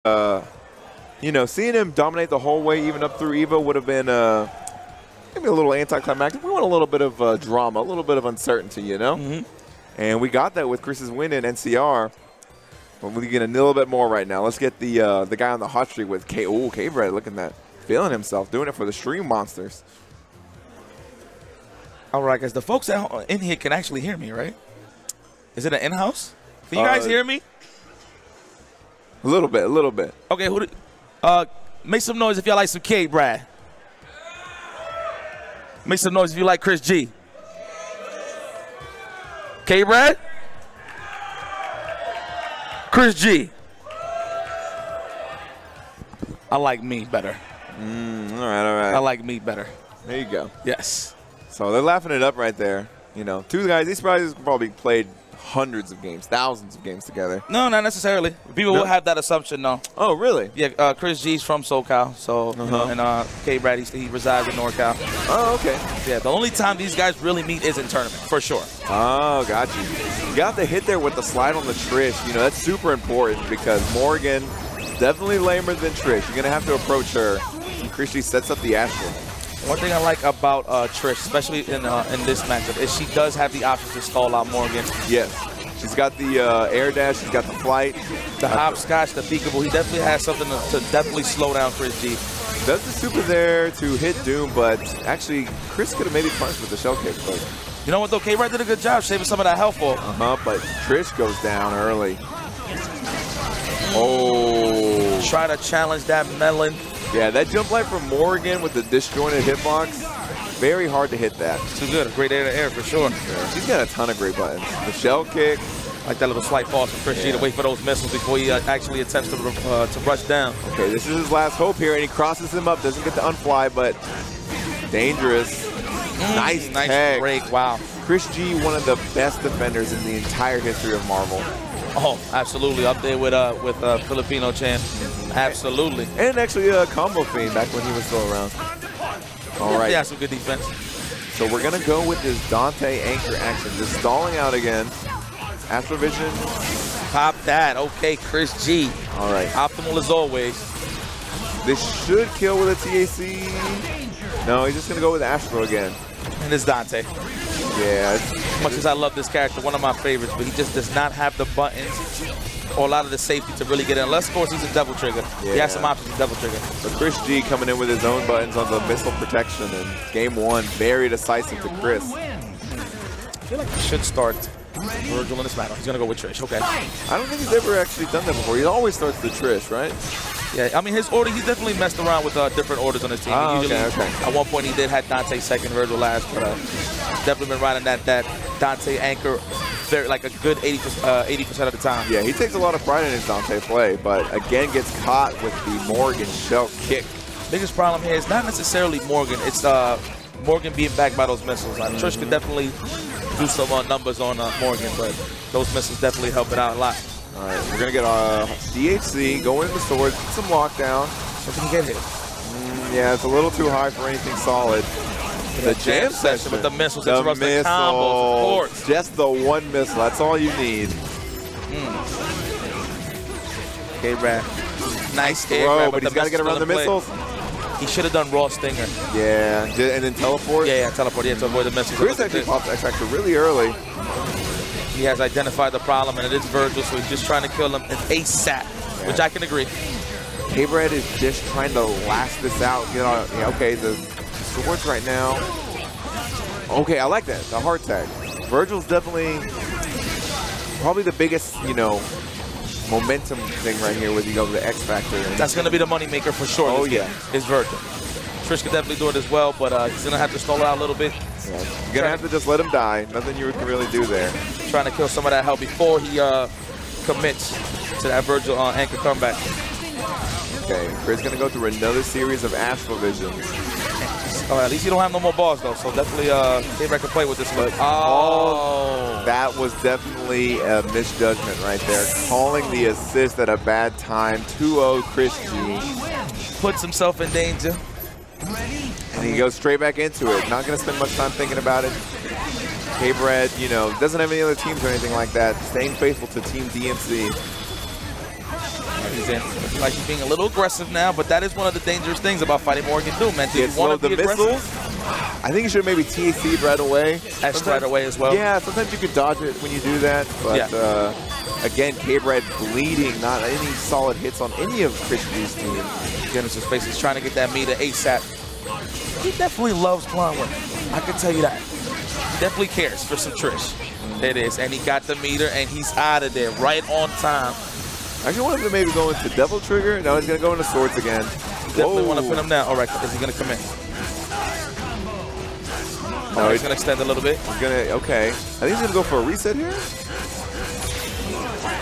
you know, seeing him dominate the whole way, even up through EVO, would have been maybe a little anticlimactic. We want a little bit of drama, a little bit of uncertainty, you know? And we got that with Chris's win in NCR. But we're getting a little bit more right now. Let's get the guy on the hot streak with Kbrad looking that, feeling himself, doing it for the Stream Monsters. All right, guys, the folks in here can actually hear me, right? Is it an in-house? Can you guys hear me? A little bit, a little bit. Okay, make some noise if y'all like some Kbrad. Make some noise if you like Chris G. Kbrad? Chris G. I like me better. All right, all right. I like me better. There you go. Yes. So they're laughing it up right there. You know, two guys, these guys probably played hundreds of games, thousands of games together. No, not necessarily. People will have that assumption, though. Oh, really? Yeah, Chris G's from SoCal, so you know, and Kbrad, he resides in NorCal. Oh, okay. Yeah, the only time these guys really meet is in tournament, for sure. Oh, got you. You got the hit there with the slide on the Trish. You know, that's super important because Morgan, definitely lamer than Trish. You're going to have to approach her. And Chris G sets up the Astral. One thing I like about Trish, especially in this matchup, is she does have the option to stall out Morgan. Yes. She's got the air dash, she's got the flight. The hopscotch, the peekaboo. He definitely has something to definitely slow down Chris G. Does the super there to hit Doom, but actually Chris could have maybe punched with the shell kick. But you know what, though? Kbrad did a good job saving some of that health for. But Trish goes down early. Oh. Try to challenge that melon. Yeah, that jump light from Morgan with the disjointed hitbox, very hard to hit that. Too good, a great air to air for sure. Yeah, she's got a ton of great buttons. The shell kick. Like that little slight pause from Chris G to wait for those missiles before he actually attempts to rush down. Okay, this is his last hope here, and he crosses him up, doesn't get to unfly, but dangerous. Nice tag. Break, wow. Chris G, one of the best defenders in the entire history of Marvel. Oh, absolutely. Up there with Filipino champ. Absolutely. And actually a combo fiend back when he was still around. All right. Yeah, some good defense. So we're going to go with this Dante anchor action. Just stalling out again. Astrovision. Pop that. Okay, Chris G. All right. Optimal as always. This should kill with a TAC. No, he's just going to go with Astro again. And it's Dante. Yeah. As much as I love this character, one of my favorites, but he just does not have the buttons or a lot of the safety to really get in. Unless, of course, he's a double trigger. Yeah. He has some options to double trigger. But Chris G coming in with his own buttons on the missile protection, and game one, very decisive to Chris. I feel like he should start Virgil in this battle. He's going to go with Trish. Okay. I don't think he's ever actually done that before. He always starts the Trish, right? Yeah, I mean, his order, he's definitely messed around with different orders on his team. Usually, at one point, he did have Dante second, Virgil last, but definitely been riding that Dante anchor like a good 80% of the time. Yeah, he takes a lot of pride in his Dante play, but again gets caught with the Morgan shell kick. Biggest problem here is not necessarily Morgan. It's Morgan being backed by those missiles. Trish could definitely do some numbers on Morgan, but those missiles definitely help it out a lot. All right, we're going to get DHC, go into the sword, some lockdown. So can he get hit? Yeah, it's a little too high for anything solid. The jam session with the missiles, the combos, of course. Just the one missile, that's all you need. Kbrad. Nice throw, but he's got to get around the missiles. He should have done raw stinger. Yeah, and then teleport? Yeah, teleport, to avoid the missiles. Chris actually popped X Factor really early. He has identified the problem, and it is Virgil, so he's just trying to kill him ASAP, which I can agree. Kbrad is just trying to last this out. You know, okay, the swords right now. Okay, I like that, the hard tag. Virgil's definitely probably the biggest, you know, momentum thing right here with you go to the X Factor. That's going to be the money maker for sure. Oh, yeah. Is Virgil. Trish could definitely do it as well, but he's going to have to stall it out a little bit. Yeah. You're going to have to just let him die. Nothing you can really do there. Trying to kill some of that health before he commits to that Virgil anchor comeback. Okay, Chris going to go through another series of Astral Visions. At least you don't have no more balls, though, so definitely Kbrad can play with this one. Oh! That was definitely a misjudgment right there. Calling the assist at a bad time. 2-0 Chris G. Puts himself in danger. And he goes straight back into it. Not going to spend much time thinking about it. Kbrad, you know, doesn't have any other teams or anything like that. Staying faithful to Team DMC. he's in. Looks like he's being a little aggressive now, but that is one of the dangerous things about fighting Morgan too, man. Do you want to be aggressive? Missiles, I think you should maybe TAC right away. X right away as well. Yeah, sometimes you could dodge it when you do that, but again, Kbrad bleeding, not any solid hits on any of Christian's team. Genesis Space is trying to get that meter ASAP. He definitely loves playing with him. I can tell you that. He definitely cares for some Trish. It is, and he got the meter, and he's out of there right on time. I actually want him to maybe go into Devil Trigger. No, he's going to go into Swords again. Definitely want to put him down. All right, is he going to come in? No, he's going to extend a little bit. He's going to, okay. I think he's going to go for a reset here.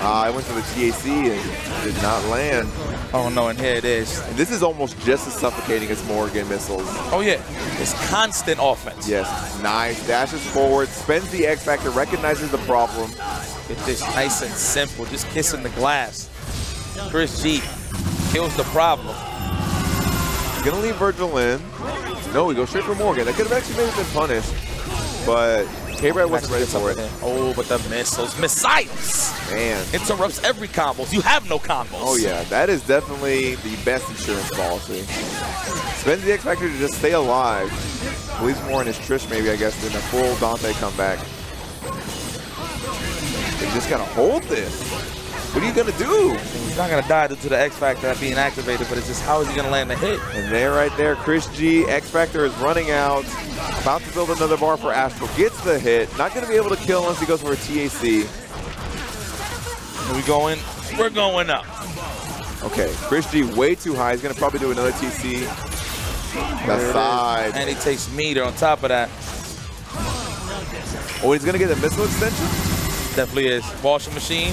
I went for the TAC and did not land. Oh, no, and here it is. And this is almost just as suffocating as Morgan missiles. Oh, yeah. It's constant offense. Yes. Nice. Dashes forward, spends the X Factor, recognizes the problem. It's just nice and simple. Just kissing the glass. Chris G kills the problem. He's going to leave Virgil in. No, he goes straight for Morgan. That could have actually maybe been punished. But Kbrad wasn't ready for it. Oh, but the missiles. Missiles! Man. Interrupts every combos. You have no combos. Oh, yeah. That is definitely the best insurance policy. Spends the X Factor to just stay alive. Believes more in his Trish, maybe, I guess, than a full Dante comeback. You just got to hold this. What are you going to do? He's not going to die due to the X Factor being activated, but it's just how is he going to land the hit? And there, right there, Chris G, X Factor is running out. About to build another bar for Astral. Gets the hit. Not going to be able to kill unless he goes for a TAC. Are we going? We're going up. Okay, Chris G way too high. He's going to probably do another TC. That side. And he takes meter on top of that. Oh, he's going to get a missile extension? Definitely is. Washing machine.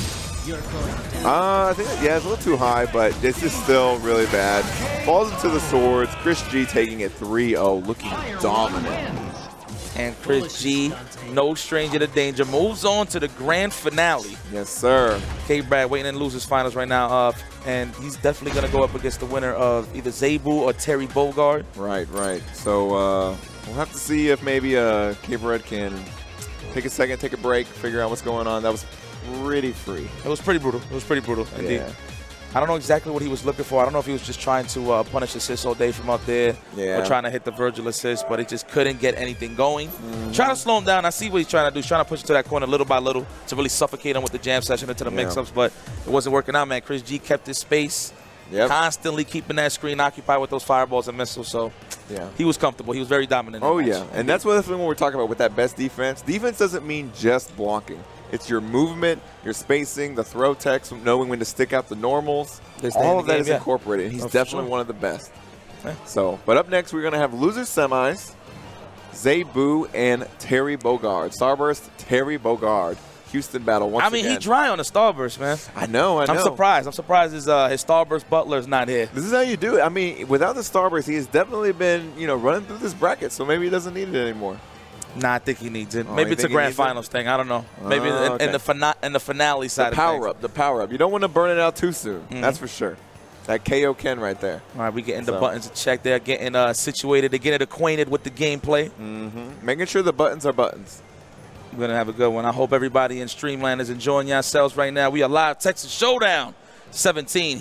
I think, yeah, it's a little too high, but this is still really bad. Falls into the swords. Chris G taking it 3-0, looking dominant. And Chris G, no stranger to danger, moves on to the grand finale. Yes, sir. Kbrad waiting in losers finals right now, and he's definitely going to go up against the winner of either Zebu or Terry Bogard. Right, right. So we'll have to see if maybe Kbrad can take a second, take a break, figure out what's going on. That was pretty free. It was pretty brutal. It was pretty brutal, indeed. Yeah. I don't know exactly what he was looking for. I don't know if he was just trying to punish assists all day from up there or trying to hit the Virgil assist, but he just couldn't get anything going. Trying to slow him down. I see what he's trying to do. He's trying to push it to that corner little by little to really suffocate him with the jam session into the mix-ups, but it wasn't working out, man. Chris G kept his space, constantly keeping that screen occupied with those fireballs and missiles, so he was comfortable. He was very dominant. Oh, yeah, and that's what we're talking about with that best defense. Defense doesn't mean just blocking. It's your movement, your spacing, the throw techs, knowing when to stick out the normals. All of that is incorporated, and he's definitely one of the best. So, but up next, we're going to have losers semis, Zebu and Terry Bogard. Starburst, Terry Bogard. Houston battle once again. He dry on the Starburst, man. I know. I'm surprised. I'm surprised his Starburst Butler's not here. This is how you do it. I mean, without the Starburst, he has definitely been, running through this bracket, so maybe he doesn't need it anymore. Nah, I think he needs it. Maybe it's a grand finals thing. I don't know. Maybe in the finale side of things. The power up. You don't want to burn it out too soon. That's for sure. That KO Ken right there. All right, we getting the buttons to check. They're getting situated. They're getting acquainted with the gameplay. Making sure the buttons are buttons. We're going to have a good one. I hope everybody in Streamland is enjoying yourselves right now. We are live Texas Showdown 17.